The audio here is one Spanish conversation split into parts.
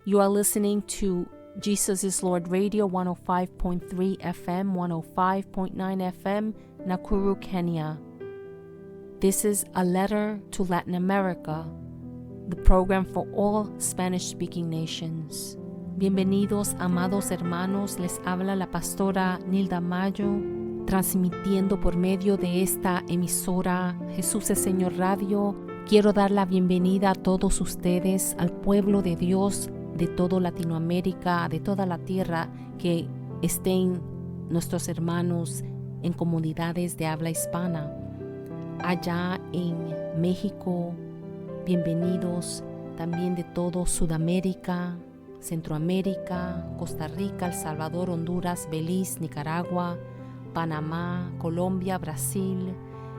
You are listening to Jesus is Lord Radio 105.3 FM, 105.9 FM, Nakuru, Kenya. This is A Letter to Latin America, the program for all Spanish-speaking nations. Bienvenidos, amados hermanos, les habla la pastora Nilda Mayo, transmitiendo por medio de esta emisora Jesús es Señor Radio. Quiero dar la bienvenida a todos ustedes, al pueblo de Dios de toda Latinoamérica, de toda la tierra, que estén nuestros hermanos en comunidades de habla hispana. Allá en México, bienvenidos, también de todo Sudamérica, Centroamérica, Costa Rica, El Salvador, Honduras, Belice, Nicaragua, Panamá, Colombia, Brasil,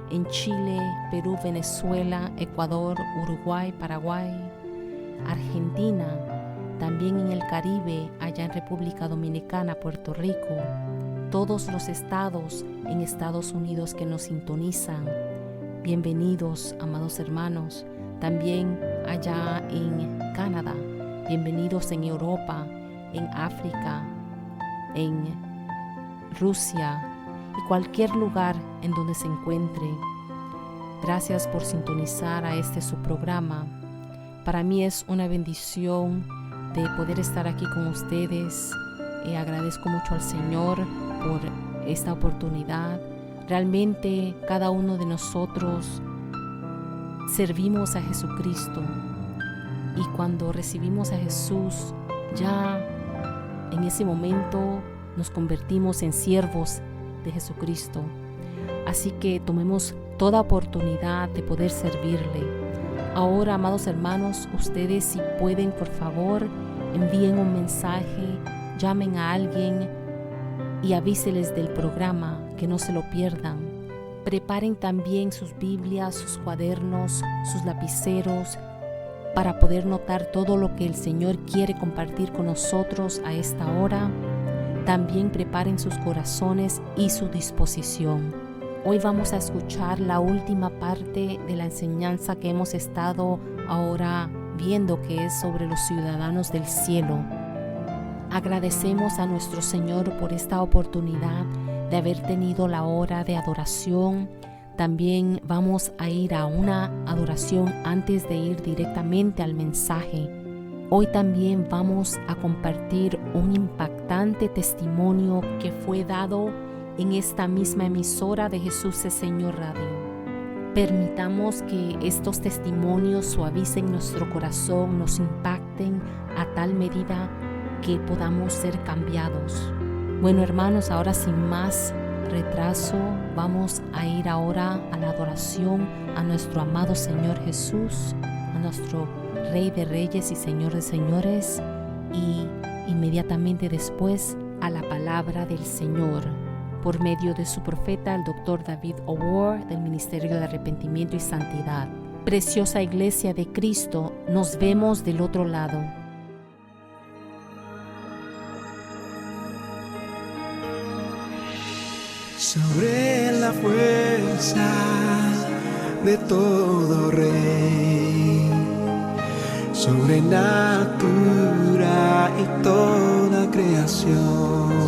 en Chile, Perú, Venezuela, Ecuador, Uruguay, Paraguay, Argentina, también en el Caribe, allá en República Dominicana, Puerto Rico, todos los estados en Estados Unidos que nos sintonizan. Bienvenidos, amados hermanos, también allá en Canadá, bienvenidos en Europa, en África, en Rusia y cualquier lugar en donde se encuentre. Gracias por sintonizar a su programa. Para mí es una bendición de poder estar aquí con ustedes. Agradezco mucho al Señor por esta oportunidad. Realmente cada uno de nosotros servimos a Jesucristo, y cuando recibimos a Jesús, ya en ese momento nos convertimos en siervos de Jesucristo. Así que tomemos toda oportunidad de poder servirle. Ahora, amados hermanos, ustedes, si pueden, por favor, envíen un mensaje, llamen a alguien y avíseles del programa, que no se lo pierdan. Preparen también sus Biblias, sus cuadernos, sus lapiceros, para poder notar todo lo que el Señor quiere compartir con nosotros a esta hora. También preparen sus corazones y su disposición. Hoy vamos a escuchar la última parte de la enseñanza que hemos estado ahora viendo, que es sobre los ciudadanos del cielo. Agradecemos a nuestro Señor por esta oportunidad de haber tenido la hora de adoración. También vamos a ir a una adoración antes de ir directamente al mensaje. Hoy también vamos a compartir un impactante testimonio que fue dado en esta misma emisora de Jesús es Señor Radio. Permitamos que estos testimonios suavicen nuestro corazón, nos impacten a tal medida que podamos ser cambiados. Bueno, hermanos, ahora sin más retraso, vamos a ir ahora a la adoración a nuestro amado Señor Jesús, a nuestro Rey de Reyes y Señor de Señores, y inmediatamente después a la palabra del Señor por medio de su profeta, el Dr. David O'Ward, del Ministerio de Arrepentimiento y Santidad. Preciosa Iglesia de Cristo, nos vemos del otro lado. Sobre la fuerza de todo rey, sobre natura y toda creación,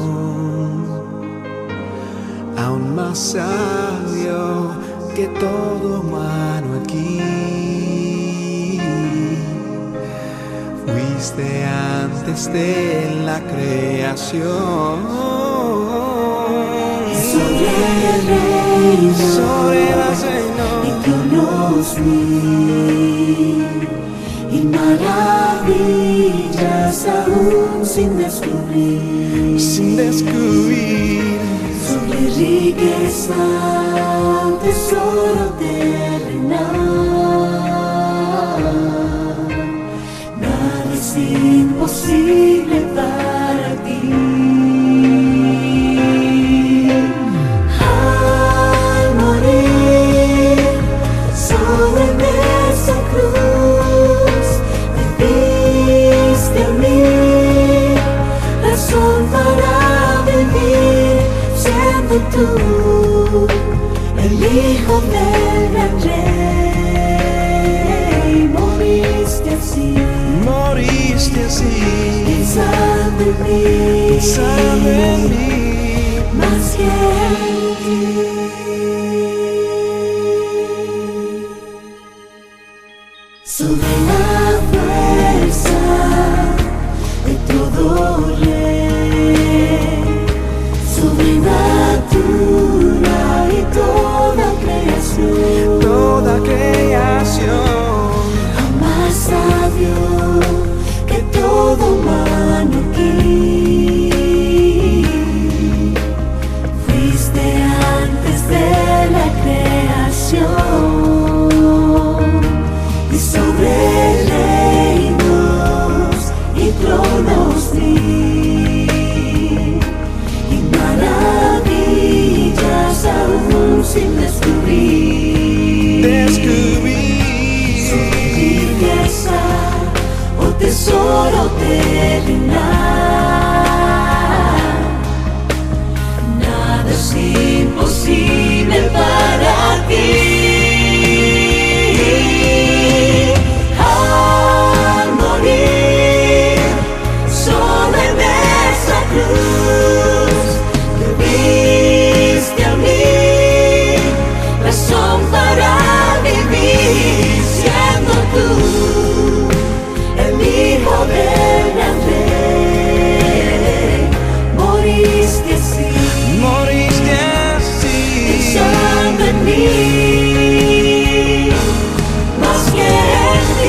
aún más sabio que todo humano aquí, fuiste antes de la creación. Sobre el reino, sobre la Señor, y tronos mil, y maravillas aún sin descubrir, sobre riqueza, tesoro terrenal, nada es imposible para ti. Tú, el Hijo del gran Rey, moriste así, moriste así, mí, pensando en mí, más que en ti. Sobre la fuerza de todo rey, sobrenatural y toda creación, toda creación, más sabio que todo humano aquí. Fuiste antes de la creación y sobre reinos y tronos vi, y maravillas aún sin descubrir. Su riqueza, oh tesoro terrenal, nada es imposible para ti. Al morir solo en esa cruz, te diste a mí razón para vivir, siendo tú el hijo del gran rey. Moriste así, pensando en mí, más que en ti.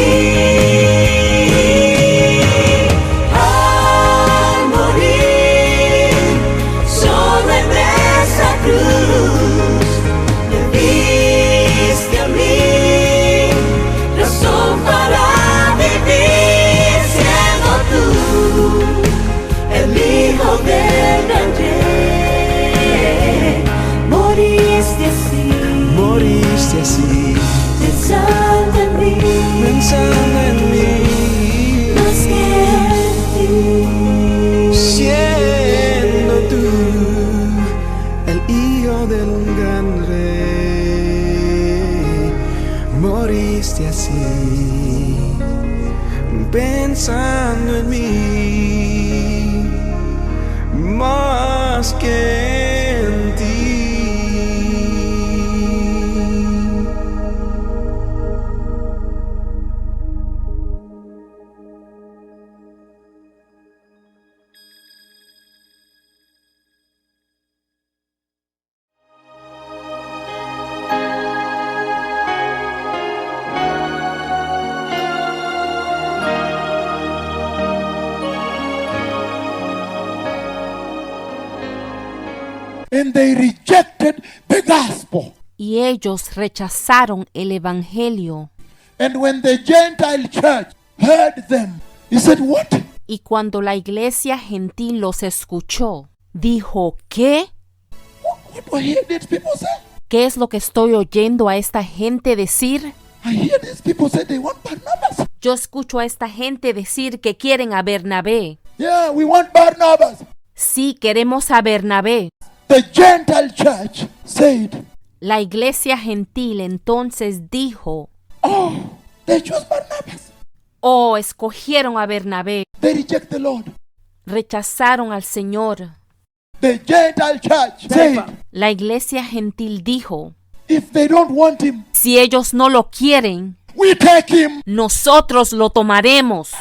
Al morir solo en esa cruz, me diste a mí razón para vivir, siendo tú el hijo del gran rey. Moriste así, pensando en mí, más que en ti. siendo tú el hijo del gran rey. Moriste así, pensando en mí, más que en ti. And they rejected the gospel. Y ellos rechazaron el evangelio. And when the Gentile church heard them, he said, what? Y cuando la iglesia gentil los escuchó, dijo, ¿qué? What do I hear these people say? ¿Qué es lo que estoy oyendo a esta gente decir? I hear these people say they want Barnabas. Yo escucho a esta gente decir que quieren a Bernabé. Yeah, we want Barnabas. Sí, queremos a Bernabé. The Gentile church said, La iglesia gentil entonces dijo, oh, they chose Barnabas. oh, escogieron a Bernabé. They reject the Lord. Rechazaron al Señor. The Gentile church said, La iglesia gentil dijo, if they don't want him, si ellos no lo quieren, we take him. nosotros lo tomaremos.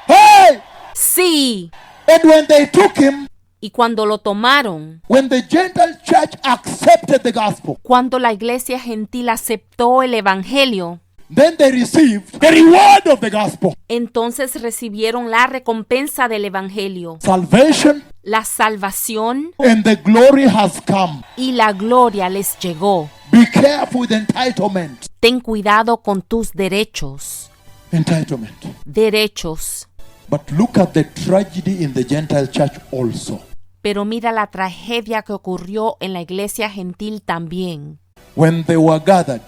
Hey! Sí. And when they took him, Y cuando lo tomaron, when the Gentile church accepted the gospel, cuando la iglesia gentil aceptó el evangelio, then they received the reward of the gospel. entonces recibieron la recompensa del evangelio, Salvation la salvación, and the glory has come. y la gloria les llegó. Be careful with entitlement. Ten cuidado con tus derechos. Entitlement. Derechos. But look at the tragedy in the Gentile church also. Pero mira la tragedia que ocurrió en la iglesia gentil también. When they were gathered,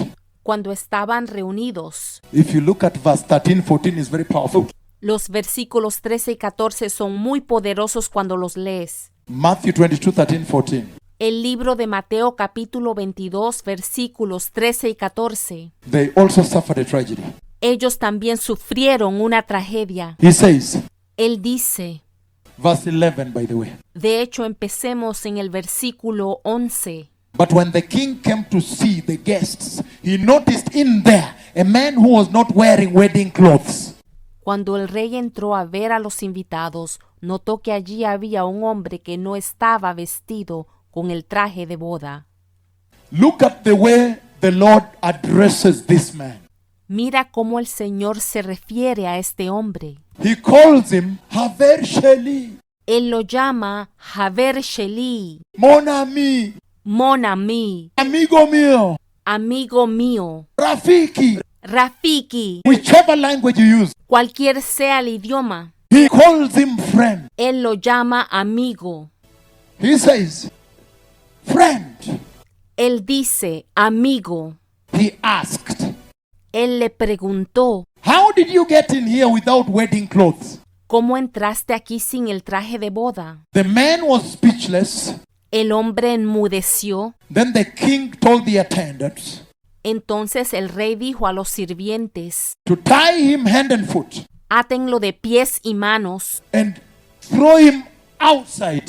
Cuando estaban reunidos, if you look at verse 13, 14, it's very powerful. los versículos 13 y 14 son muy poderosos cuando los lees. Matthew 22, 13, 14. El libro de Mateo capítulo 22 versículos 13 y 14. They also suffered a tragedy. Ellos también sufrieron una tragedia. He says, Él dice, Verse 11, by the way. De hecho, empecemos en el versículo 11. But when the king came to see the guests, he noticed in there a man who was not wearing wedding clothes. Cuando el rey entró a ver a los invitados, notó que allí había un hombre que no estaba vestido con el traje de boda. Look at the way the Lord addresses this man. Mira cómo el Señor se refiere a este hombre. He calls him Haver Sheli, Él lo llama Haver Sheli, Mon ami, Mon ami, amigo mío, amigo mío, Rafiki, Rafiki, whichever language you use. cualquier sea el idioma. He calls him friend. Él lo llama amigo. He says, friend. Él dice amigo. He asked, Él le preguntó, how did you get in here without wedding clothes? ¿cómo entraste aquí sin el traje de boda? The man was speechless. El hombre enmudeció. Then the king told the attendants Entonces el rey dijo a los sirvientes, to tie him hand and foot átenlo de pies y manos and throw him outside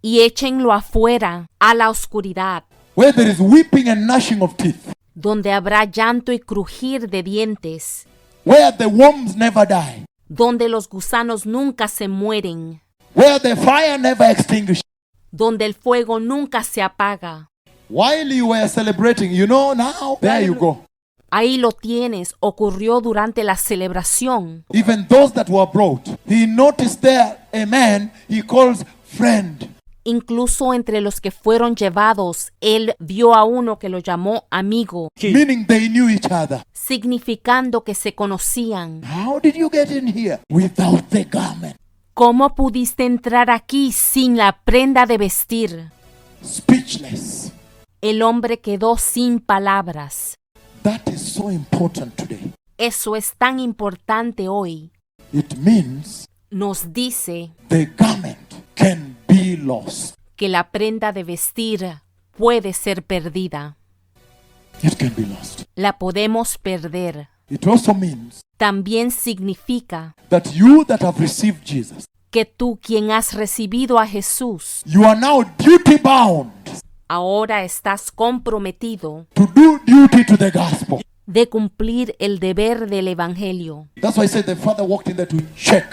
y échenlo afuera a la oscuridad, where there is weeping and gnashing of teeth, donde habrá llanto y crujir de dientes, where the worms never die, donde los gusanos nunca se mueren, where the fire never extinguishes. donde el fuego nunca se apaga. While you were celebrating, now, there you go. Ahí lo tienes, ocurrió durante la celebración. Even those that were brought, he noticed there a man he calls friend. Incluso entre los que fueron llevados, él vio a uno que lo llamó amigo, Meaning they knew each other. significando que se conocían. How did you get in here without the garment? ¿Cómo pudiste entrar aquí sin la prenda de vestir? Speechless. El hombre quedó sin palabras. That is so important today. Eso es tan importante hoy. It means Nos dice the garment can be lost. que la prenda de vestir puede ser perdida. It can be lost. La podemos perder. It also means También significa that you that have received Jesus, que tú, quien has recibido a Jesús, you are now duty bound ahora estás comprometido to do duty to the gospel. de cumplir el deber del Evangelio. That's why I said the father walked in there to check.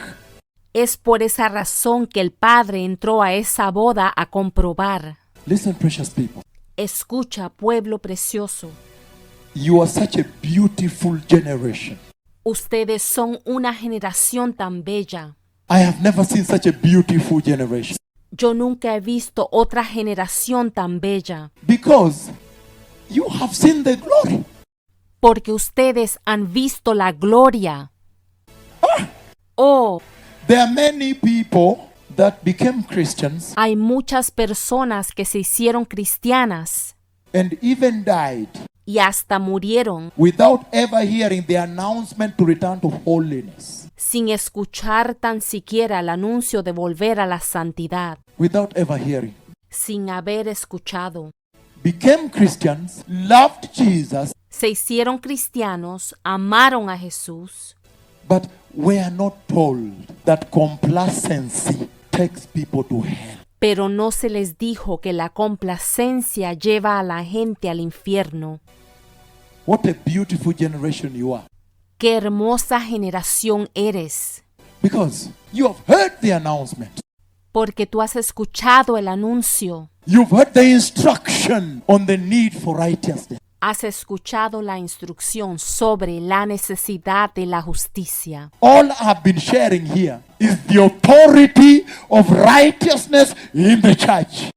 Es por esa razón que el Padre entró a esa boda a comprobar. Listen, precious people. Escucha, pueblo precioso. You are such a beautiful generation. Ustedes son una generación tan bella. I have never seen such a beautiful generation. Yo nunca he visto otra generación tan bella. Because you have seen the glory. Porque ustedes han visto la gloria. Oh, There are many people that became Christians hay muchas personas que se hicieron cristianas and even died y hasta murieron without ever hearing the announcement to return to holiness. sin escuchar tan siquiera el anuncio de volver a la santidad, Without ever hearing. sin haber escuchado. Became Christians, loved Jesus, Se hicieron cristianos, amaron a Jesús, but were not told that complacency takes people to hell. pero no se les dijo que la complacencia lleva a la gente al infierno. What a beautiful generation you are. ¡Qué hermosa generación eres! Because you have heard the announcement. Porque tú has escuchado el anuncio, You've heard the instruction on the need for righteousness. has escuchado la instrucción sobre la necesidad de la justicia. All I've been sharing here is the authority of righteousness in the church.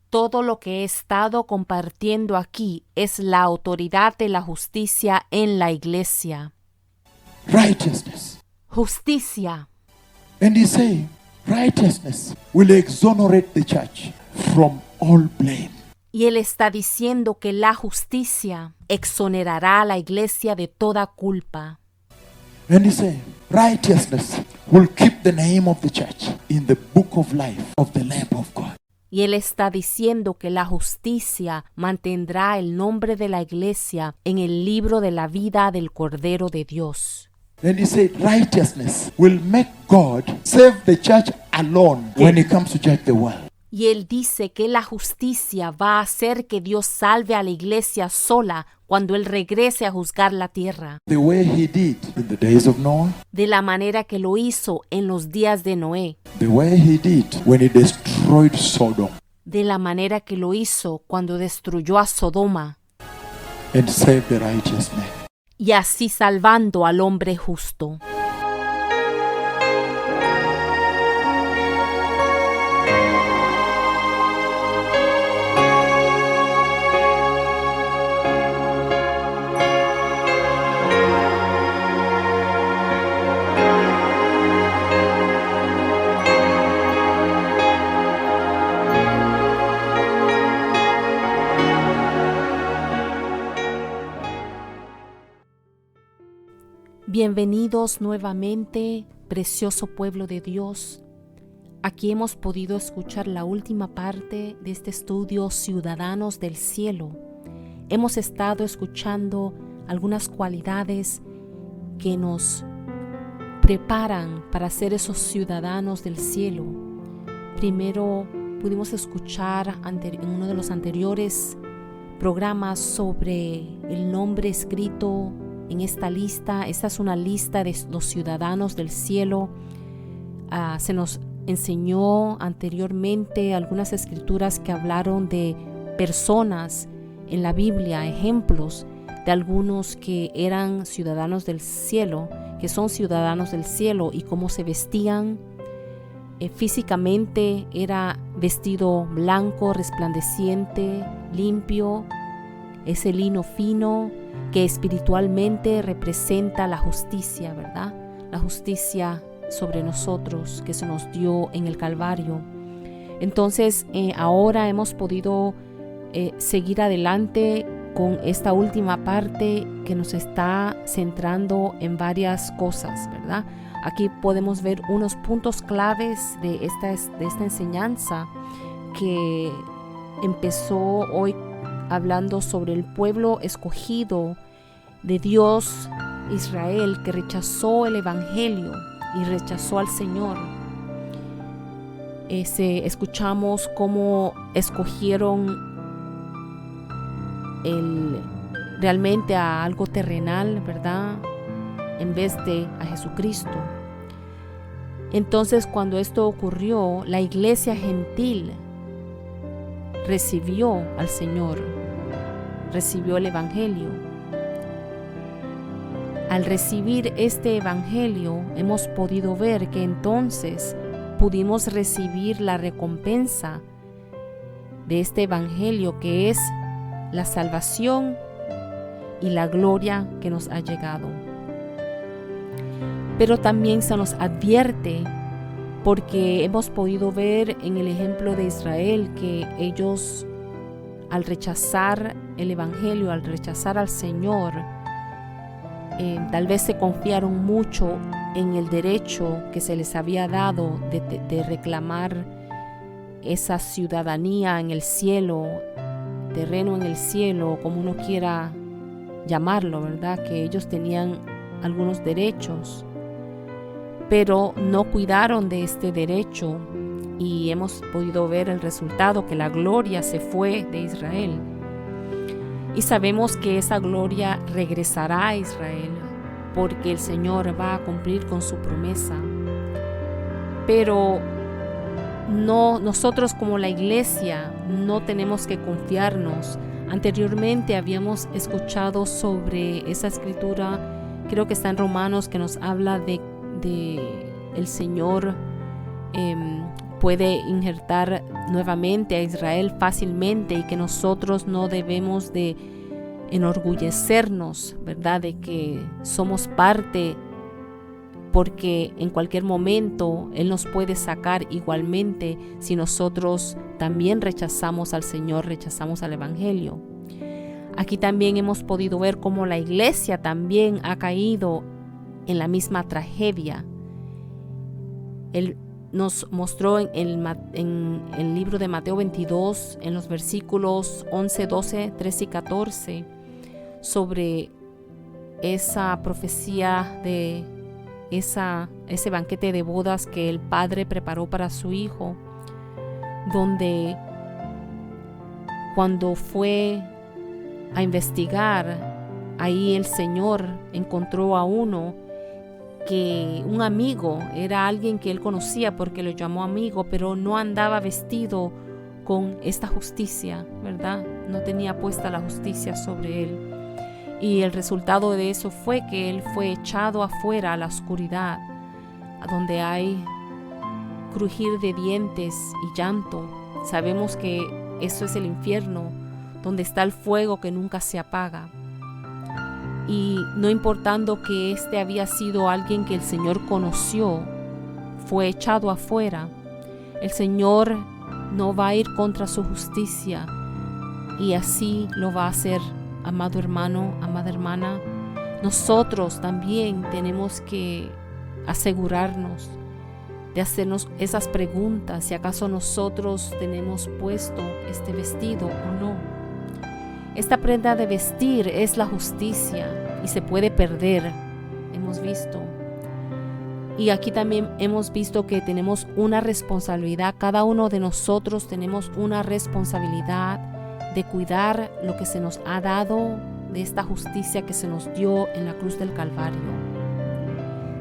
Todo lo que he estado compartiendo aquí es la autoridad de la justicia en la iglesia. Righteousness. Justicia. And he's saying, righteousness will exonerate the church from all blame. Y él está diciendo que la justicia exonerará a la iglesia de toda culpa. And he's saying, righteousness will keep the name of the church in the book of life of the Lamb of God. Y él está diciendo que la justicia mantendrá el nombre de la iglesia en el libro de la vida del Cordero de Dios. And he said, righteousness will make God save the church alone when He comes to judge the world. Y él dice que la justicia va a hacer que Dios salve a la iglesia sola cuando Él regrese a juzgar la tierra. The way He did in the days of Noah, De la manera que lo hizo en los días de Noé. the way He did when He destroyed Sodom De la manera que lo hizo cuando destruyó a Sodoma. and saved the righteous man. Y así salvando al hombre justo. Bienvenidos nuevamente, precioso pueblo de Dios. Aquí hemos podido escuchar la última parte de este estudio Ciudadanos del Cielo. Hemos estado escuchando algunas cualidades que nos preparan para ser esos ciudadanos del cielo. Primero pudimos escuchar en uno de los anteriores programas sobre el nombre escrito en esta lista. Esta es una lista de los ciudadanos del cielo. Se nos enseñó anteriormente algunas escrituras que hablaron de personas en la Biblia, ejemplos de algunos que eran ciudadanos del cielo, que son ciudadanos del cielo, y cómo se vestían. Físicamente era vestido blanco, resplandeciente, limpio, ese lino fino, que espiritualmente representa la justicia, ¿verdad? La justicia sobre nosotros que se nos dio en el Calvario. Entonces, ahora hemos podido seguir adelante con esta última parte que nos está centrando en varias cosas, ¿verdad? Aquí podemos ver unos puntos claves de esta enseñanza que empezó hoy hablando sobre el pueblo escogido de Dios, Israel, que rechazó el Evangelio y rechazó al Señor. Escuchamos cómo escogieron realmente a algo terrenal, ¿verdad?, en vez de a Jesucristo. Entonces, cuando esto ocurrió, la iglesia gentil recibió al Señor, recibió el Evangelio. Al recibir este Evangelio, hemos podido ver que entonces pudimos recibir la recompensa de este Evangelio, que es la salvación y la gloria que nos ha llegado. Pero también se nos advierte, porque hemos podido ver en el ejemplo de Israel que ellos, al rechazar el Evangelio, al rechazar al Señor, tal vez se confiaron mucho en el derecho que se les había dado de reclamar esa ciudadanía en el cielo, terreno en el cielo, como uno quiera llamarlo, ¿verdad? Que ellos tenían algunos derechos, pero no cuidaron de este derecho, y hemos podido ver el resultado, que la gloria se fue de Israel. Y sabemos que esa gloria regresará a Israel, porque el Señor va a cumplir con su promesa. Pero nosotros como la iglesia no tenemos que confiarnos. Anteriormente habíamos escuchado sobre esa escritura, creo que está en Romanos, que nos habla de el Señor puede injertar nuevamente a Israel fácilmente, y que nosotros no debemos de enorgullecernos, ¿verdad?, de que somos parte, porque en cualquier momento Él nos puede sacar igualmente si nosotros también rechazamos al Señor, rechazamos al Evangelio. Aquí también hemos podido ver cómo la iglesia también ha caído en la misma tragedia. Él nos mostró en el libro de Mateo 22, en los versículos 11, 12, 13 y 14, sobre esa profecía de ese banquete de bodas que el padre preparó para su hijo, donde cuando fue a investigar, ahí el Señor encontró a uno que un amigo, era alguien que él conocía porque lo llamó amigo, pero no andaba vestido con esta justicia, ¿verdad? No tenía puesta la justicia sobre él. Y el resultado de eso fue que él fue echado afuera a la oscuridad, donde hay crujir de dientes y llanto. Sabemos que eso es el infierno, donde está el fuego que nunca se apaga. Y no importando que este había sido alguien que el Señor conoció, fue echado afuera. El Señor no va a ir contra su justicia, y así lo va a hacer, amado hermano, amada hermana. Nosotros también tenemos que asegurarnos de hacernos esas preguntas, si acaso nosotros tenemos puesto este vestido o no. Esta prenda de vestir es la justicia y se puede perder, hemos visto. Y aquí también hemos visto que tenemos una responsabilidad, cada uno de nosotros tenemos una responsabilidad de cuidar lo que se nos ha dado, de esta justicia que se nos dio en la cruz del Calvario.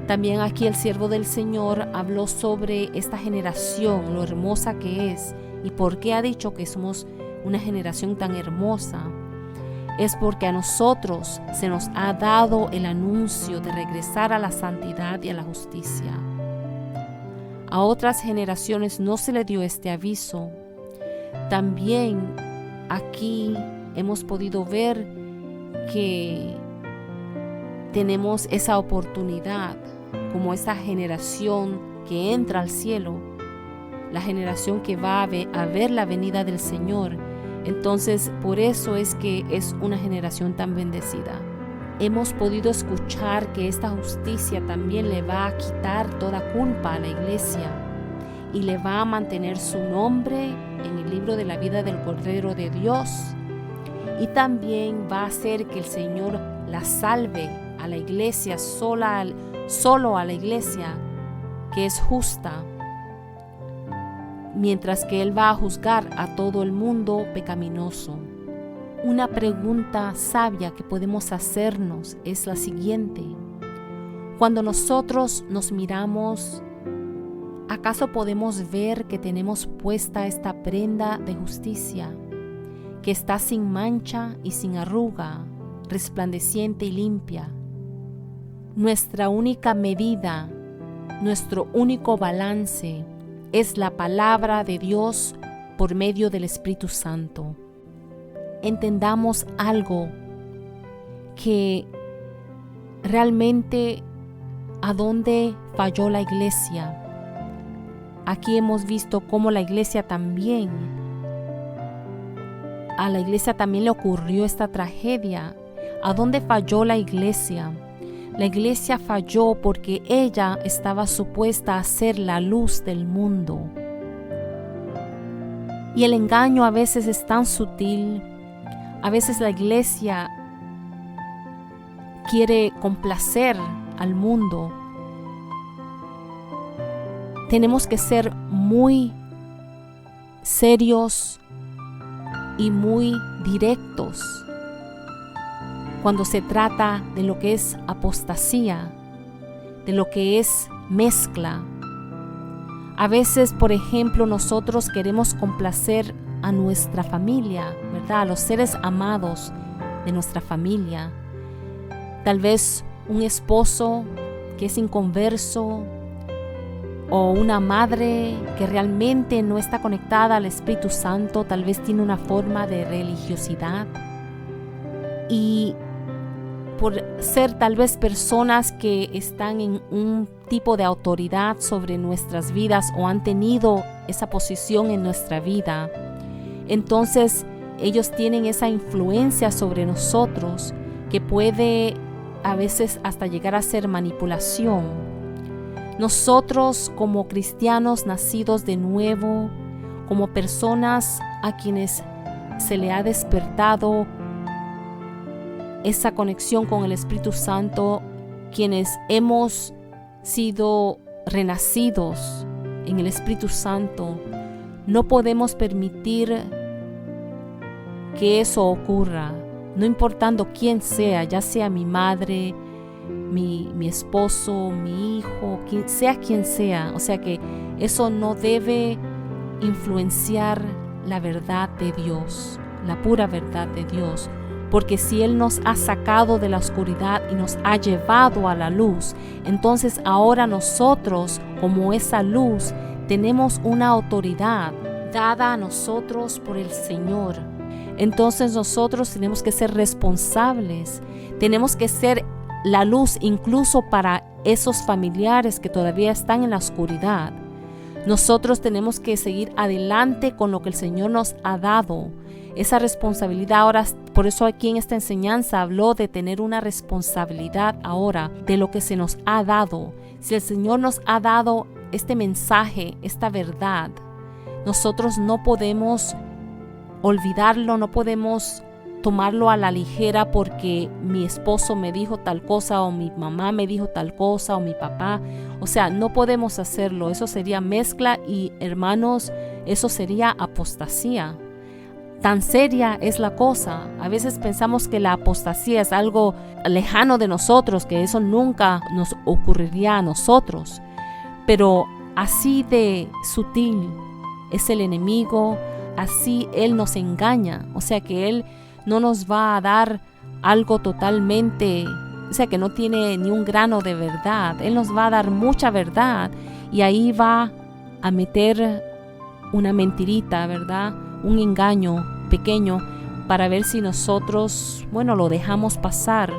También aquí el siervo del Señor habló sobre esta generación, lo hermosa que es, y por qué ha dicho que somos una generación tan hermosa. Es porque a nosotros se nos ha dado el anuncio de regresar a la santidad y a la justicia. A otras generaciones no se le dio este aviso. También aquí hemos podido ver que tenemos esa oportunidad como esa generación que entra al cielo, la generación que va a ver la venida del Señor. Entonces, por eso es que es una generación tan bendecida. Hemos podido escuchar que esta justicia también le va a quitar toda culpa a la iglesia y le va a mantener su nombre en el libro de la vida del Cordero de Dios, y también va a hacer que el Señor la salve a la iglesia, solo a la iglesia que es justa, mientras que Él va a juzgar a todo el mundo pecaminoso. Una pregunta sabia que podemos hacernos es la siguiente: cuando nosotros nos miramos, ¿acaso podemos ver que tenemos puesta esta prenda de justicia, que está sin mancha y sin arruga, resplandeciente y limpia? Nuestra única medida, nuestro único balance es la palabra de Dios por medio del Espíritu Santo. Entendamos algo, que realmente a dónde falló la iglesia. Aquí hemos visto cómo la iglesia también, a la iglesia también le ocurrió esta tragedia. ¿A dónde falló la iglesia? La iglesia falló porque ella estaba supuesta a ser la luz del mundo. Y el engaño a veces es tan sutil. A veces la iglesia quiere complacer al mundo. Tenemos que ser muy serios y muy directos cuando se trata de lo que es apostasía, de lo que es mezcla. A veces, por ejemplo, nosotros queremos complacer a nuestra familia, ¿verdad? A los seres amados de nuestra familia. Tal vez un esposo que es inconverso, o una madre que realmente no está conectada al Espíritu Santo, tal vez tiene una forma de religiosidad. Y por ser tal vez personas que están en un tipo de autoridad sobre nuestras vidas o han tenido esa posición en nuestra vida, entonces ellos tienen esa influencia sobre nosotros que puede a veces hasta llegar a ser manipulación. Nosotros como cristianos nacidos de nuevo, como personas a quienes se le ha despertado esa conexión con el Espíritu Santo, quienes hemos sido renacidos en el Espíritu Santo, no podemos permitir que eso ocurra, no importando quién sea, ya sea mi madre, mi esposo, mi hijo, quien sea. O sea que eso no debe influenciar la verdad de Dios, la pura verdad de Dios. Porque si Él nos ha sacado de la oscuridad y nos ha llevado a la luz, entonces ahora nosotros, como esa luz, tenemos una autoridad dada a nosotros por el Señor. Entonces nosotros tenemos que ser responsables, tenemos que ser la luz incluso para esos familiares que todavía están en la oscuridad. Nosotros tenemos que seguir adelante con lo que el Señor nos ha dado. Esa responsabilidad ahora, por eso aquí en esta enseñanza habló de tener una responsabilidad ahora de lo que se nos ha dado. Si el Señor nos ha dado este mensaje, esta verdad, nosotros no podemos olvidarlo, no podemos tomarlo a la ligera porque mi esposo me dijo tal cosa o mi mamá me dijo tal cosa o mi papá. O sea, no podemos hacerlo. Eso sería mezcla y, hermanos, eso sería apostasía. Tan seria es la cosa. A veces pensamos que la apostasía es algo lejano de nosotros, que eso nunca nos ocurriría a nosotros. Pero así de sutil es el enemigo, así él nos engaña. O sea que él no nos va a dar algo totalmente, o sea que no tiene ni un grano de verdad. Él nos va a dar mucha verdad y ahí va a meter una mentirita, ¿verdad? Un engaño pequeño para ver si nosotros, lo dejamos pasar.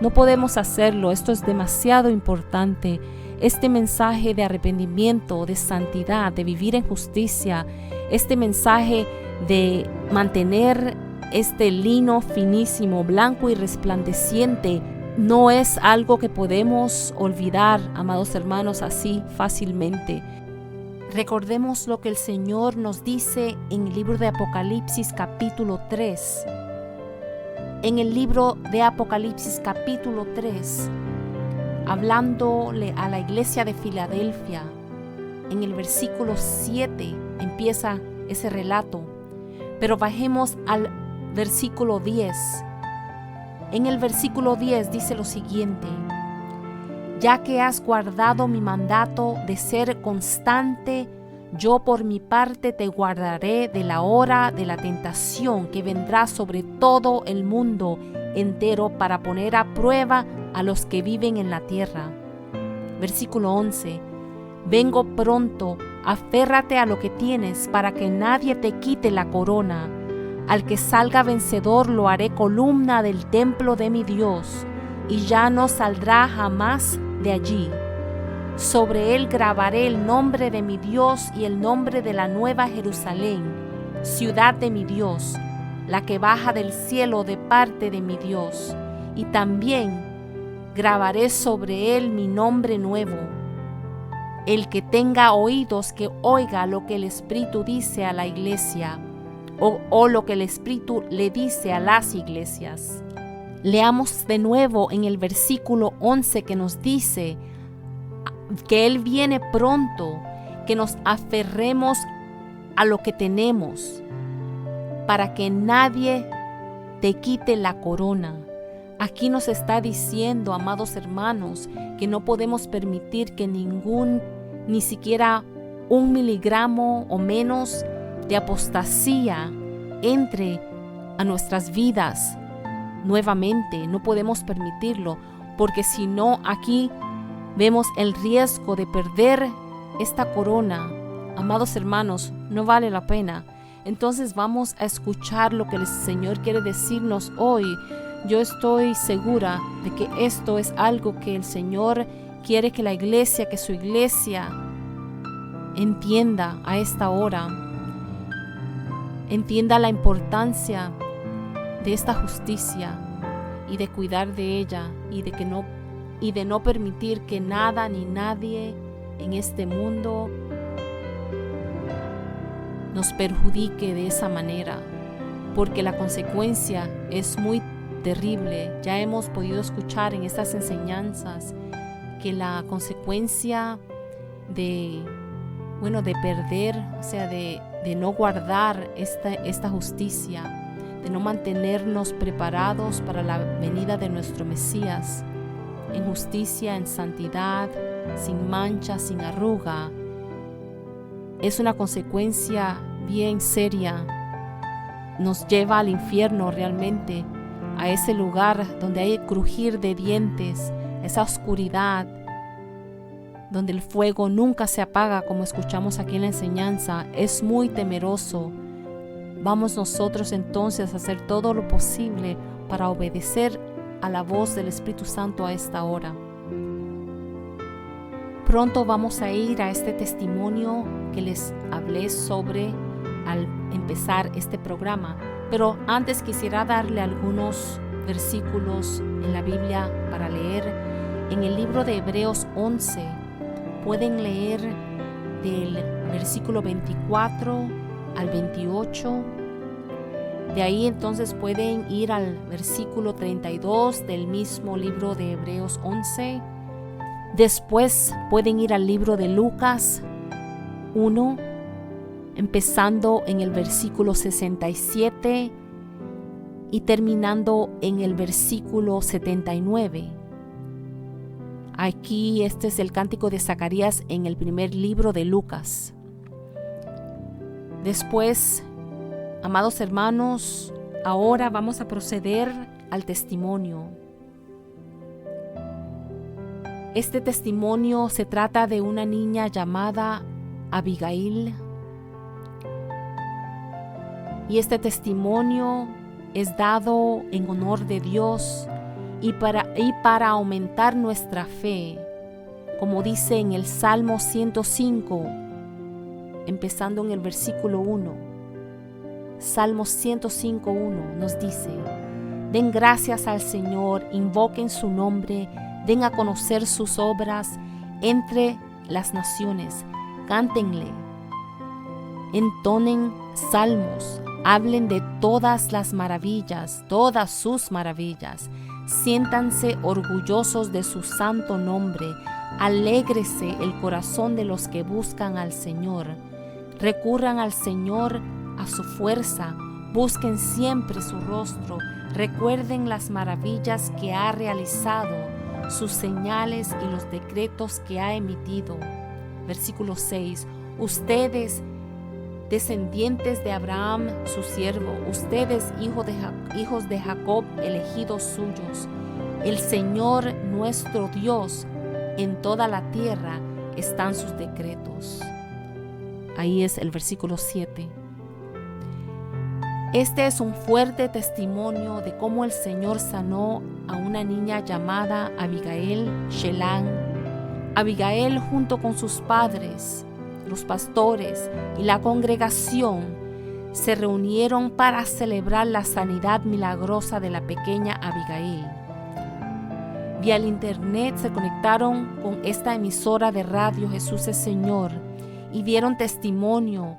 No podemos hacerlo, esto es demasiado importante. Este mensaje de arrepentimiento, de santidad, de vivir en justicia, este mensaje de mantener este lino finísimo, blanco y resplandeciente, no es algo que podemos olvidar, amados hermanos, así fácilmente. Recordemos lo que el Señor nos dice en el libro de Apocalipsis capítulo 3. En el libro de Apocalipsis capítulo 3, hablándole a la iglesia de Filadelfia, en el versículo 7 empieza ese relato. Pero bajemos al versículo 10. En el versículo 10 dice lo siguiente: ya que has guardado mi mandato de ser constante, yo por mi parte te guardaré de la hora de la tentación que vendrá sobre todo el mundo entero para poner a prueba a los que viven en la tierra. Versículo 11. Vengo pronto, aférrate a lo que tienes para que nadie te quite la corona. Al que salga vencedor lo haré columna del templo de mi Dios, y ya no saldrá jamás de allí. Sobre él grabaré el nombre de mi Dios y el nombre de la nueva Jerusalén, ciudad de mi Dios, la que baja del cielo de parte de mi Dios, y también grabaré sobre él mi nombre nuevo. El que tenga oídos que oiga lo que el Espíritu dice a la iglesia, o lo que el Espíritu le dice a las iglesias. Leamos de nuevo en el versículo 11 que nos dice que Él viene pronto, que nos aferremos a lo que tenemos, para que nadie te quite la corona. Aquí nos está diciendo, amados hermanos, que no podemos permitir que ni siquiera 1 miligramo o menos de apostasía entre a nuestras vidas nuevamente. No podemos permitirlo, porque si no, aquí vemos el riesgo de perder esta corona. Amados hermanos, no vale la pena. Entonces vamos a escuchar lo que el Señor quiere decirnos hoy. Yo estoy segura de que esto es algo que el Señor quiere que la iglesia, que su iglesia entienda a esta hora. Entienda la importancia de esta justicia y de cuidar de ella y de no permitir que nada ni nadie en este mundo nos perjudique de esa manera, porque la consecuencia es muy terrible. Ya hemos podido escuchar en estas enseñanzas que la consecuencia de perder, o sea, de no guardar esta justicia, de no mantenernos preparados para la venida de nuestro Mesías, en justicia, en santidad, sin mancha, sin arruga, es una consecuencia bien seria. Nos lleva al infierno realmente, a ese lugar donde hay crujir de dientes, esa oscuridad, donde el fuego nunca se apaga, como escuchamos aquí en la enseñanza. Es muy temeroso. Vamos nosotros entonces a hacer todo lo posible para obedecer a la voz del Espíritu Santo a esta hora. Pronto vamos a ir a este testimonio que les hablé sobre al empezar este programa, pero antes quisiera darle algunos versículos en la Biblia para leer. En el libro de Hebreos 11 pueden leer del versículo 24 al 28. De ahí entonces pueden ir al versículo 32 del mismo libro de Hebreos 11. Después pueden ir al libro de Lucas 1, empezando en el versículo 67 y terminando en el versículo 79. Aquí este es el cántico de Zacarías en el primer libro de Lucas. Después, amados hermanos, ahora vamos a proceder al testimonio. Este testimonio se trata de una niña llamada Abigail. Y este testimonio es dado en honor de Dios y para aumentar nuestra fe, como dice en el Salmo 105, empezando en el versículo 1. Salmo 105:1 nos dice: den gracias al Señor, invoquen su nombre, den a conocer sus obras entre las naciones, cántenle, entonen salmos, hablen de todas las maravillas, todas sus maravillas. Siéntanse orgullosos de su santo nombre. Alégrese el corazón de los que buscan al Señor. Recurran al Señor a su fuerza. Busquen siempre su rostro. Recuerden las maravillas que ha realizado, sus señales y los decretos que ha emitido. Versículo 6. Ustedes, descendientes de Abraham, su siervo, ustedes, hijos de Jacob, elegidos suyos, el Señor nuestro Dios, en toda la tierra están sus decretos. Ahí es el versículo 7. Este es un fuerte testimonio de cómo el Señor sanó a una niña llamada Abigail Shelan. Abigail, junto con sus padres, los pastores y la congregación, se reunieron para celebrar la sanidad milagrosa de la pequeña Abigail. Vía el internet se conectaron con esta emisora de radio Jesús es Señor y dieron testimonio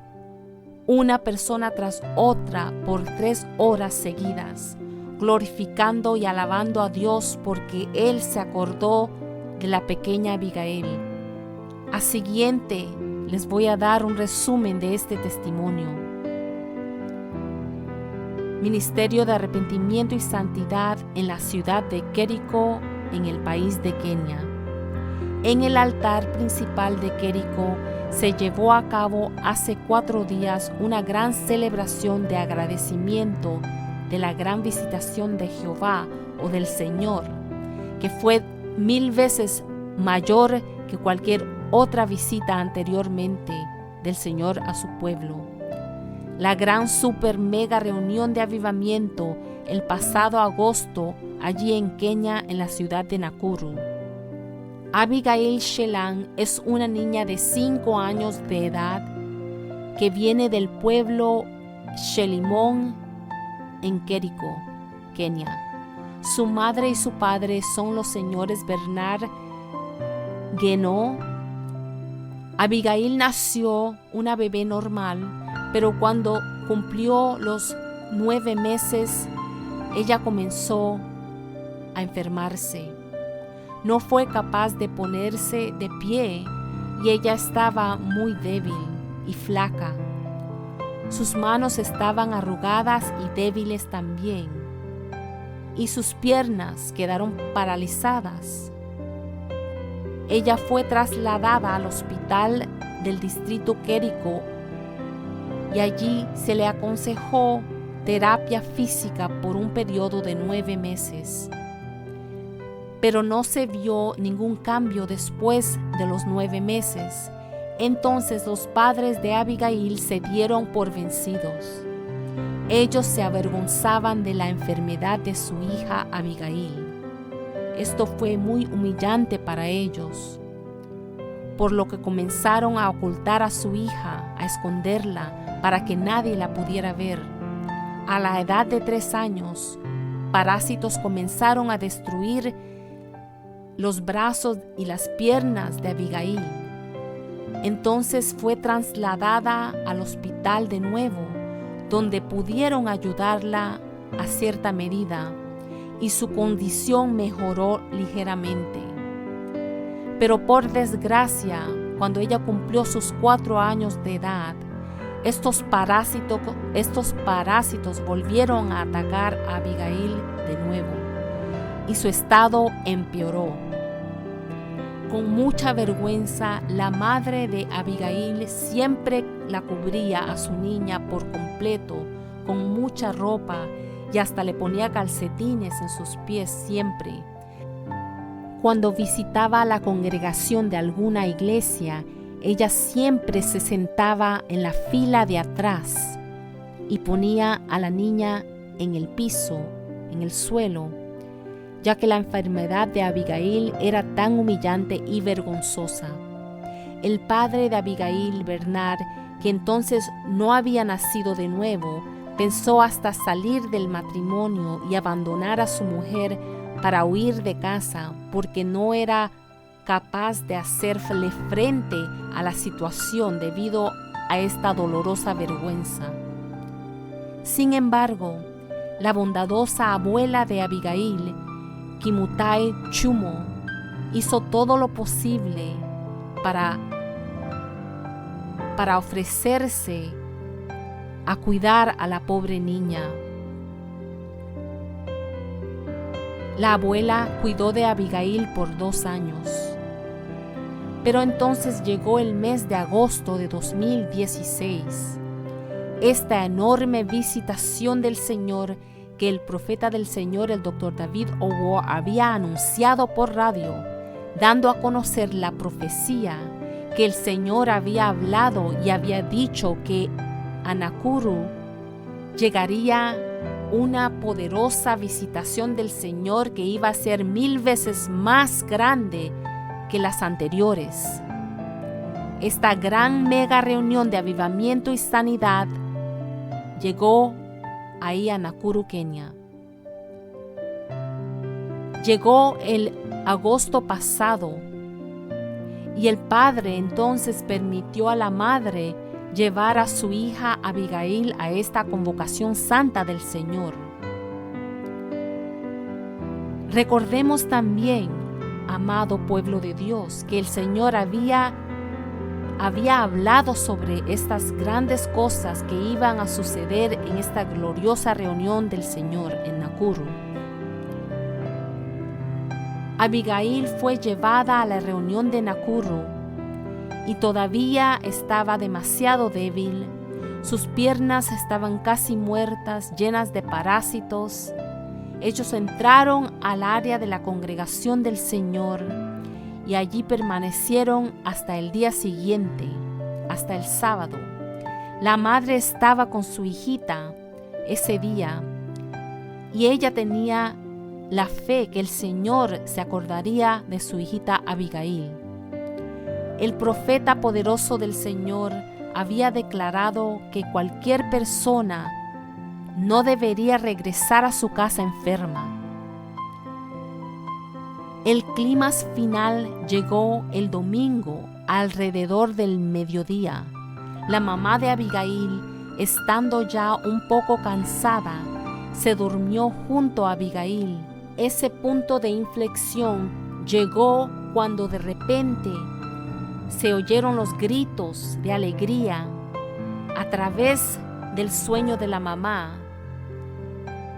una persona tras otra por 3 horas seguidas, glorificando y alabando a Dios porque Él se acordó de la pequeña Abigail. A siguiente les voy a dar un resumen de este testimonio. Ministerio de Arrepentimiento y Santidad en la ciudad de Jericó, en el país de Kenia. En el altar principal de Jericó se llevó a cabo hace 4 días una gran celebración de agradecimiento de la gran visitación de Jehová o del Señor, que fue 1000 veces mayor que cualquier otra visita anteriormente del Señor a su pueblo. La gran super mega reunión de avivamiento el pasado agosto allí en Kenia, en la ciudad de Nakuru. Abigail Shelan es una niña de 5 años de edad que viene del pueblo Shelimón en Jericó, Kenia. Su madre y su padre son los señores Bernard Guénot. Abigail nació una bebé normal, pero cuando cumplió los 9 meses, ella comenzó a enfermarse. no fue capaz de ponerse de pie y ella estaba muy débil y flaca. Sus manos estaban arrugadas y débiles también, y sus piernas quedaron paralizadas. Ella fue trasladada al hospital del distrito Querico y allí se le aconsejó terapia física por un periodo de 9 meses. Pero no se vio ningún cambio después de los 9 meses. Entonces los padres de Abigail se dieron por vencidos. Ellos se avergonzaban de la enfermedad de su hija Abigail. Esto fue muy humillante para ellos, por lo que comenzaron a ocultar a su hija, a esconderla para que nadie la pudiera ver. A la edad de 3 años, parásitos comenzaron a destruir los brazos y las piernas de Abigail. Entonces fue trasladada al hospital de nuevo, donde pudieron ayudarla a cierta medida y su condición mejoró ligeramente. Pero por desgracia, cuando ella cumplió sus 4 años de edad, estos parásitos volvieron a atacar a Abigail de nuevo y su estado empeoró. Con mucha vergüenza, la madre de Abigail siempre la cubría a su niña por completo con mucha ropa y hasta le ponía calcetines en sus pies siempre. Cuando visitaba la congregación de alguna iglesia, ella siempre se sentaba en la fila de atrás y ponía a la niña en el piso, en el suelo, ya que la enfermedad de Abigail era tan humillante y vergonzosa. El padre de Abigail, Bernard, que entonces no había nacido de nuevo, pensó hasta salir del matrimonio y abandonar a su mujer para huir de casa, porque no era capaz de hacerle frente a la situación debido a esta dolorosa vergüenza. Sin embargo, la bondadosa abuela de Abigail, Kimutai Chumo, hizo todo lo posible para ofrecerse a cuidar a la pobre niña. La abuela cuidó de Abigail por 2 años. Pero entonces llegó el mes de agosto de 2016. Esta enorme visitación del Señor que el profeta del Señor, el Dr. David O'War, había anunciado por radio, dando a conocer la profecía que el Señor había hablado y había dicho que a Nakuru llegaría una poderosa visitación del Señor que iba a ser 1000 veces más grande que las anteriores. Esta gran mega reunión de avivamiento y sanidad llegó ahí a Nakuru, Kenia. Llegó el agosto pasado y el padre entonces permitió a la madre llevar a su hija Abigail a esta convocación santa del Señor. Recordemos también, amado pueblo de Dios, que el Señor había hablado sobre estas grandes cosas que iban a suceder en esta gloriosa reunión del Señor en Nakuru. Abigail fue llevada a la reunión de Nakuru y todavía estaba demasiado débil. Sus piernas estaban casi muertas, llenas de parásitos. Ellos entraron al área de la congregación del Señor y allí permanecieron hasta el día siguiente, hasta el sábado. La madre estaba con su hijita ese día y ella tenía la fe que el Señor se acordaría de su hijita Abigail. El profeta poderoso del Señor había declarado que cualquier persona no debería regresar a su casa enferma. El clímax final llegó el domingo alrededor del mediodía. La mamá de Abigail, estando ya un poco cansada, se durmió junto a Abigail. Ese punto de inflexión llegó cuando de repente se oyeron los gritos de alegría a través del sueño de la mamá.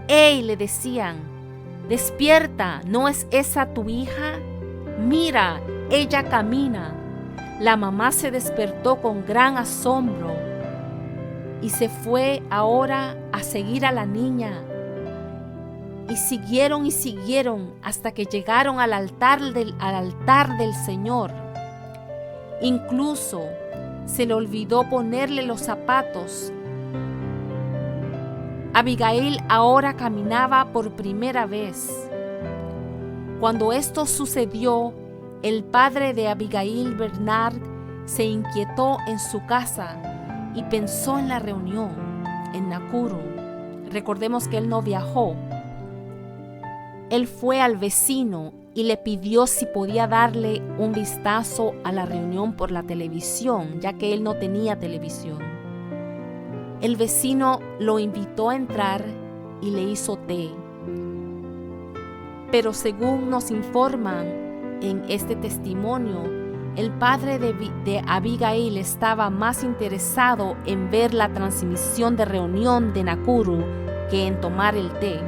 ¡Ey!, le decían, despierta, ¿no es esa tu hija? Mira, ella camina. La mamá se despertó con gran asombro y se fue ahora a seguir a la niña. Y siguieron hasta que llegaron al altar del Señor. Incluso se le olvidó ponerle los zapatos. Abigail ahora caminaba por primera vez. Cuando esto sucedió, el padre de Abigail, Bernard, se inquietó en su casa y pensó en la reunión en Nakuru. Recordemos que él no viajó. Él fue al vecino y le pidió si podía darle un vistazo a la reunión por la televisión, ya que él no tenía televisión. El vecino lo invitó a entrar y le hizo té. Pero según nos informan en este testimonio, el padre de Abigail estaba más interesado en ver la transmisión de reunión de Nakuru que en tomar el té.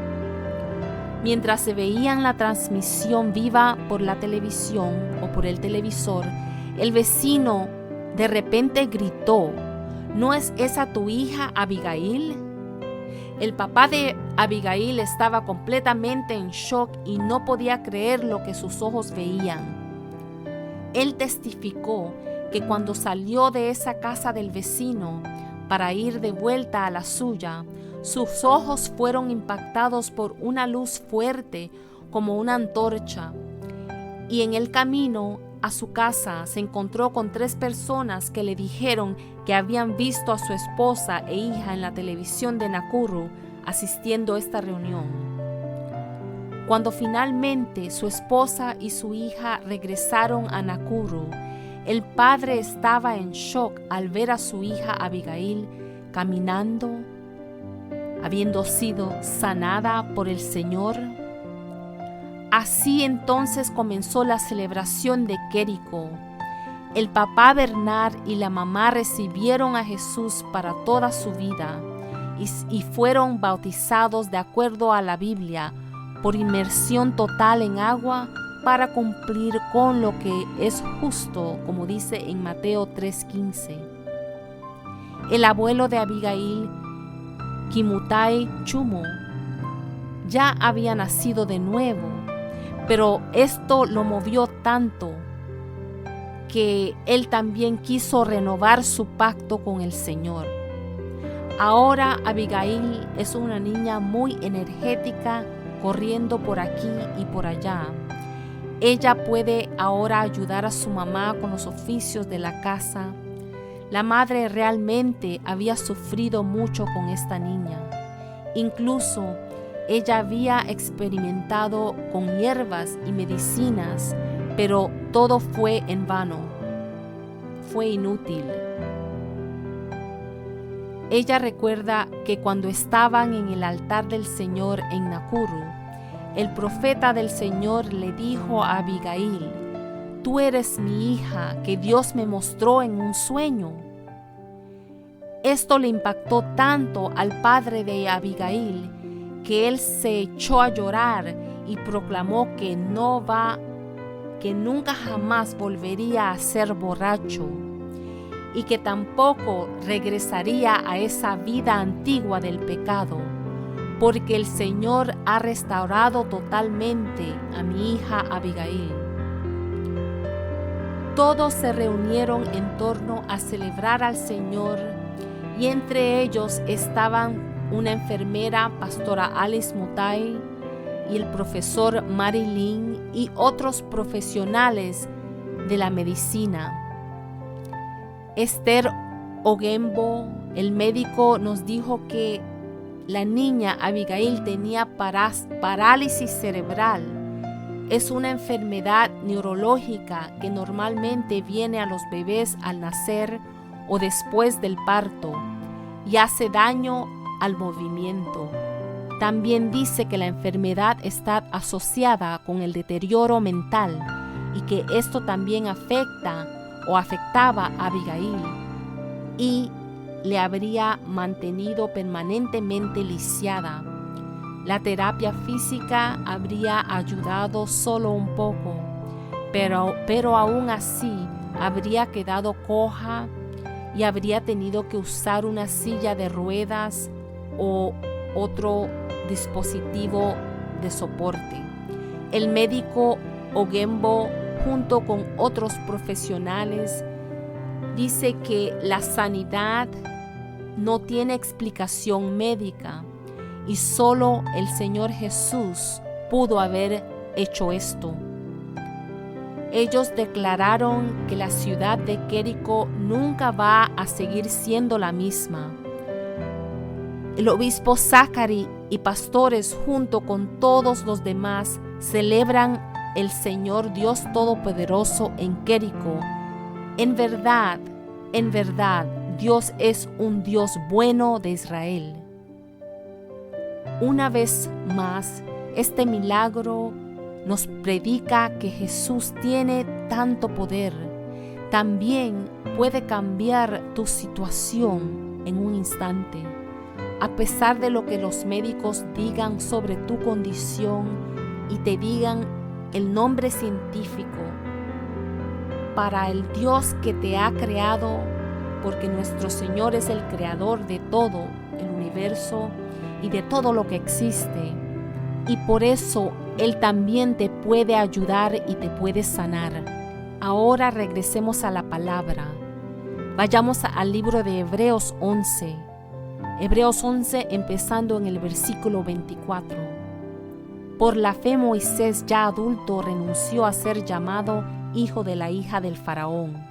Mientras se veían la transmisión viva por la televisión o por el televisor, el vecino de repente gritó, ¿no es esa tu hija Abigail? El papá de Abigail estaba completamente en shock y no podía creer lo que sus ojos veían. Él testificó que cuando salió de esa casa del vecino para ir de vuelta a la suya, sus ojos fueron impactados por una luz fuerte como una antorcha, y en el camino a su casa se encontró con 3 personas que le dijeron que habían visto a su esposa e hija en la televisión de Nakuru asistiendo a esta reunión. Cuando finalmente su esposa y su hija regresaron a Nakuru, el padre estaba en shock al ver a su hija Abigail caminando, habiendo sido sanada por el Señor. Así entonces comenzó la celebración de Querico. El papá Bernard y la mamá recibieron a Jesús para toda su vida y fueron bautizados de acuerdo a la Biblia por inmersión total en agua para cumplir con lo que es justo, como dice en Mateo 3:15. El abuelo de Abigail, Kimutai Chumo, ya había nacido de nuevo, pero esto lo movió tanto que él también quiso renovar su pacto con el Señor. Ahora Abigail es una niña muy energética, corriendo por aquí y por allá. Ella puede ahora ayudar a su mamá con los oficios de la casa. La madre realmente había sufrido mucho con esta niña. Incluso ella había experimentado con hierbas y medicinas, pero todo fue en vano. Fue inútil. Ella recuerda que cuando estaban en el altar del Señor en Nakuru, el profeta del Señor le dijo a Abigail, «Tú eres mi hija que Dios me mostró en un sueño». Esto le impactó tanto al padre de Abigail que él se echó a llorar y proclamó que nunca jamás volvería a ser borracho y que tampoco regresaría a esa vida antigua del pecado, porque el Señor ha restaurado totalmente a mi hija Abigail. Todos se reunieron en torno a celebrar al Señor y entre ellos estaban una enfermera, pastora Alice Mutai, y el profesor Marilyn y otros profesionales de la medicina. Esther Ogembo, el médico, nos dijo que la niña Abigail tenía parálisis cerebral. Es una enfermedad neurológica que normalmente viene a los bebés al nacer o después del parto y hace daño al movimiento. También dice que la enfermedad está asociada con el deterioro mental y que esto también afectaba a Abigail y le habría mantenido permanentemente lisiada. La terapia física habría ayudado solo un poco, pero aún así habría quedado coja y habría tenido que usar una silla de ruedas o otro dispositivo de soporte. El médico Ogembo, junto con otros profesionales, dice que la sanidad no tiene explicación médica y solo el Señor Jesús pudo haber hecho esto. Ellos declararon que la ciudad de Jericó nunca va a seguir siendo la misma. El obispo Zachary y pastores junto con todos los demás celebran el Señor Dios Todopoderoso en Jericó. En verdad, Dios es un Dios bueno de Israel. Una vez más, este milagro nos predica que Jesús tiene tanto poder. También puede cambiar tu situación en un instante. A pesar de lo que los médicos digan sobre tu condición y te digan el nombre científico, para el Dios que te ha creado, porque nuestro Señor es el creador de todo el universo y de todo lo que existe, y por eso Él también te puede ayudar y te puede sanar. Ahora regresemos a la palabra. Vayamos al libro de Hebreos 11. Hebreos 11, empezando en el versículo 24. Por la fe Moisés, ya adulto, renunció a ser llamado hijo de la hija del faraón.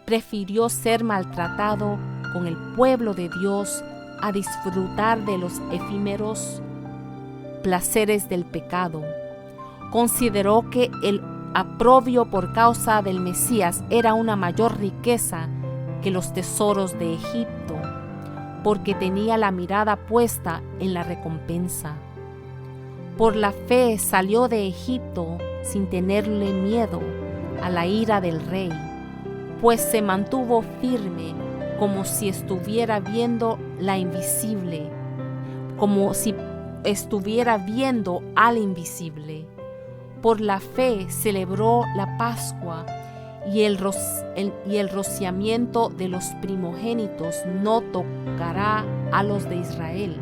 Prefirió ser maltratado con el pueblo de Dios a disfrutar de los efímeros placeres del pecado. Consideró que el aprobio por causa del Mesías era una mayor riqueza que los tesoros de Egipto, porque tenía la mirada puesta en la recompensa. Por la fe salió de Egipto sin tenerle miedo a la ira del rey, pues se mantuvo firme como si estuviera viendo la invisible, como si estuviera viendo al invisible. Por la fe celebró la Pascua y el rociamiento de los primogénitos no tocará a los de Israel.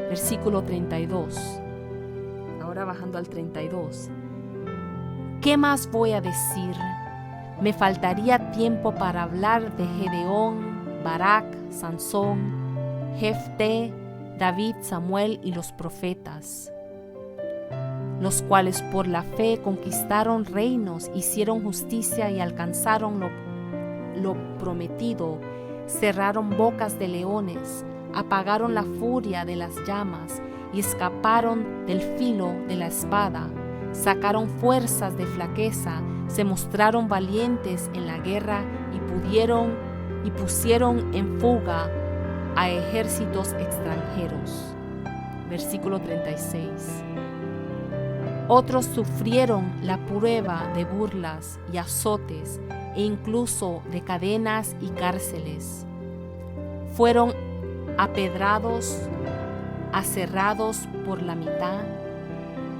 Versículo 32. Ahora bajando al 32. ¿Qué más voy a decir? Me faltaría tiempo para hablar de Gedeón, Barak, Sansón, Jefté, David, Samuel y los profetas, los cuales por la fe conquistaron reinos, hicieron justicia y alcanzaron lo prometido, cerraron bocas de leones, apagaron la furia de las llamas y escaparon del filo de la espada, sacaron fuerzas de flaqueza, se mostraron valientes en la guerra y pusieron en fuga a ejércitos extranjeros. Versículo 36. Otros sufrieron la prueba de burlas y azotes e incluso de cadenas y cárceles. Fueron apedrados, aserrados por la mitad,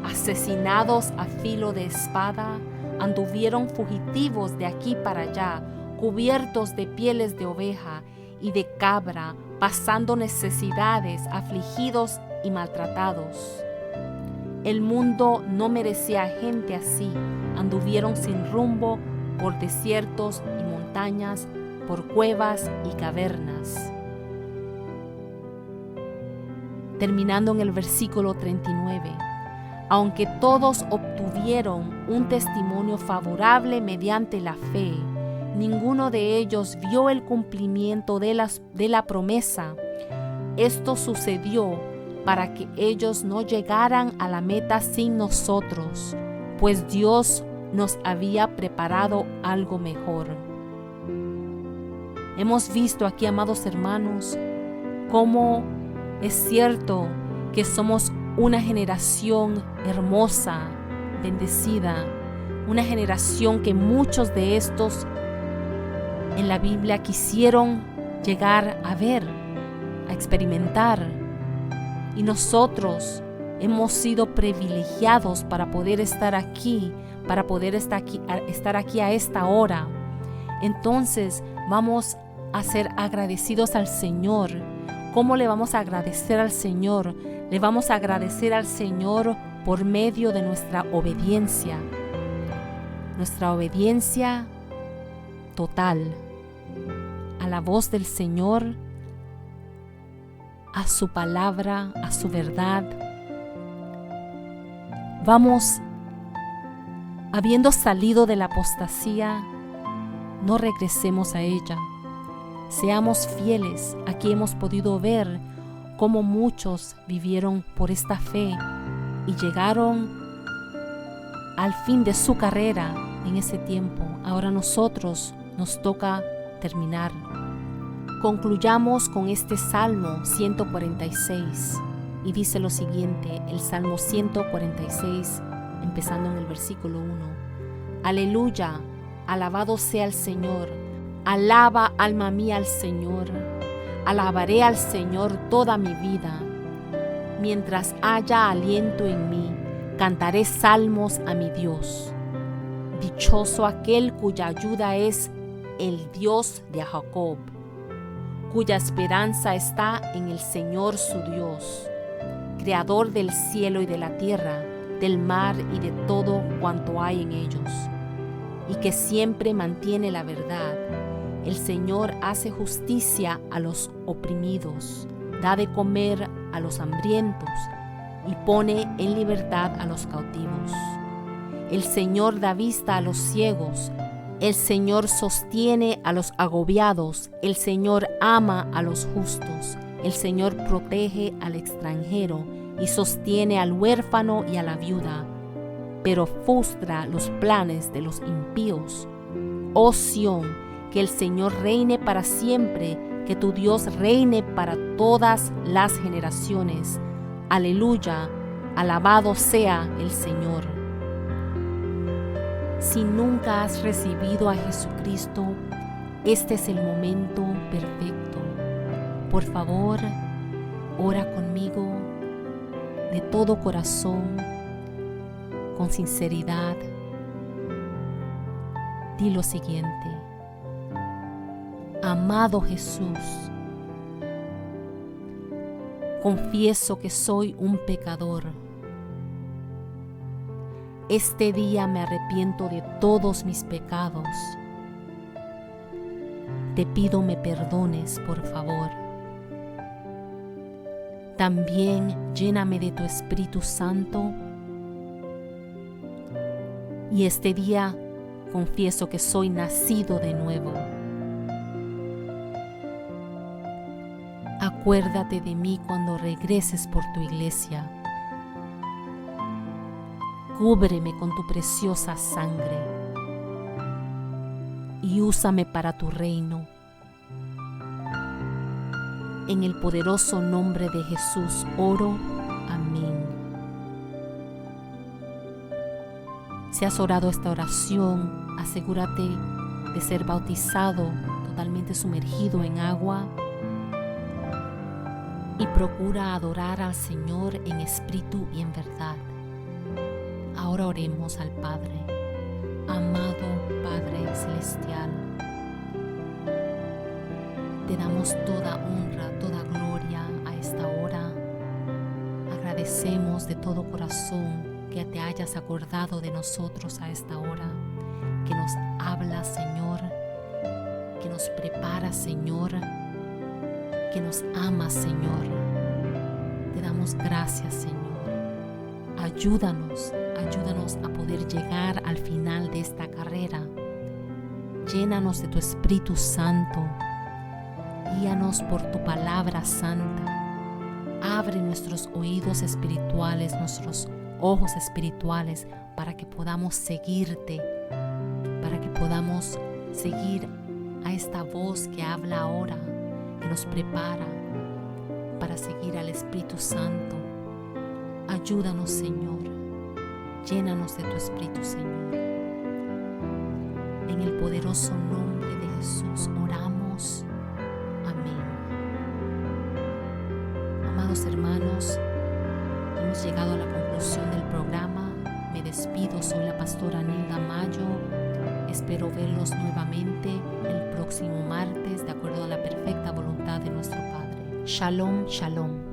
asesinados a filo de espada, anduvieron fugitivos de aquí para allá, cubiertos de pieles de oveja y de cabra, pasando necesidades, afligidos y maltratados. El mundo no merecía gente así. Anduvieron sin rumbo por desiertos y montañas, por cuevas y cavernas. Terminando en el versículo 39. Aunque todos obtuvieron un testimonio favorable mediante la fe, ninguno de ellos vio el cumplimiento de la promesa. Esto sucedió para que ellos no llegaran a la meta sin nosotros, pues Dios nos había preparado algo mejor. Hemos visto aquí, amados hermanos, cómo es cierto que somos una generación hermosa, bendecida, una generación que muchos de estos en la Biblia quisieron llegar a ver, a experimentar. Y nosotros hemos sido privilegiados para poder estar aquí, para poder estar aquí a esta hora. Entonces vamos a ser agradecidos al Señor. ¿Cómo le vamos a agradecer al Señor? Le vamos a agradecer al Señor por medio de nuestra obediencia. Nuestra obediencia total a la voz del Señor, a su palabra, a su verdad. Vamos, habiendo salido de la apostasía, no regresemos a ella. Seamos fieles. Aquí hemos podido ver cómo muchos vivieron por esta fe y llegaron al fin de su carrera en ese tiempo. Ahora nosotros nos toca terminar. Concluyamos con este Salmo 146 y dice lo siguiente, el Salmo 146, empezando en el versículo 1. Aleluya, alabado sea el Señor. Alaba, alma mía, al Señor. Alabaré al Señor toda mi vida. Mientras haya aliento en mí, cantaré salmos a mi Dios. Dichoso aquel cuya ayuda es el Dios de Jacob, cuya esperanza está en el Señor su Dios, creador del cielo y de la tierra, del mar y de todo cuanto hay en ellos, y que siempre mantiene la verdad. El Señor hace justicia a los oprimidos, da de comer a los hambrientos y pone en libertad a los cautivos. El Señor da vista a los ciegos, el Señor sostiene a los agobiados, el Señor ama a los justos, el Señor protege al extranjero y sostiene al huérfano y a la viuda, pero frustra los planes de los impíos. Oh Sión, que el Señor reine para siempre, que tu Dios reine para todas las generaciones. Aleluya, alabado sea el Señor. Si nunca has recibido a Jesucristo, este es el momento perfecto. Por favor, ora conmigo de todo corazón, con sinceridad. Di lo siguiente: amado Jesús, confieso que soy un pecador. Este día me arrepiento de todos mis pecados. Te pido me perdones, por favor. También lléname de tu Espíritu Santo. Y este día confieso que soy nacido de nuevo. Acuérdate de mí cuando regreses por tu iglesia. Cúbreme con tu preciosa sangre y úsame para tu reino. En el poderoso nombre de Jesús oro. Amén. Si has orado esta oración, asegúrate de ser bautizado, totalmente sumergido en agua, y procura adorar al Señor en espíritu y en verdad. Ahora oremos al Padre. Amado Padre Celestial, te damos toda honra, toda gloria a esta hora. Agradecemos de todo corazón que te hayas acordado de nosotros a esta hora, que nos hablas, Señor, que nos preparas, Señor, que nos amas, Señor. Te damos gracias, Señor. Ayúdanos a poder llegar al final de esta carrera. Llénanos de tu Espíritu Santo. Guíanos por tu palabra santa. Abre nuestros oídos espirituales, nuestros ojos espirituales, para que podamos seguirte, para que podamos seguir a esta voz que habla ahora, que nos prepara, para seguir al Espíritu Santo. Ayúdanos, Señor. Llénanos de tu Espíritu, Señor. En el poderoso nombre de Jesús oramos. Amén. Amados hermanos, hemos llegado a la conclusión del programa. Me despido, soy la pastora Nilda Mayo. Espero verlos nuevamente el próximo martes, de acuerdo a la perfecta voluntad de nuestro Padre. Shalom, shalom.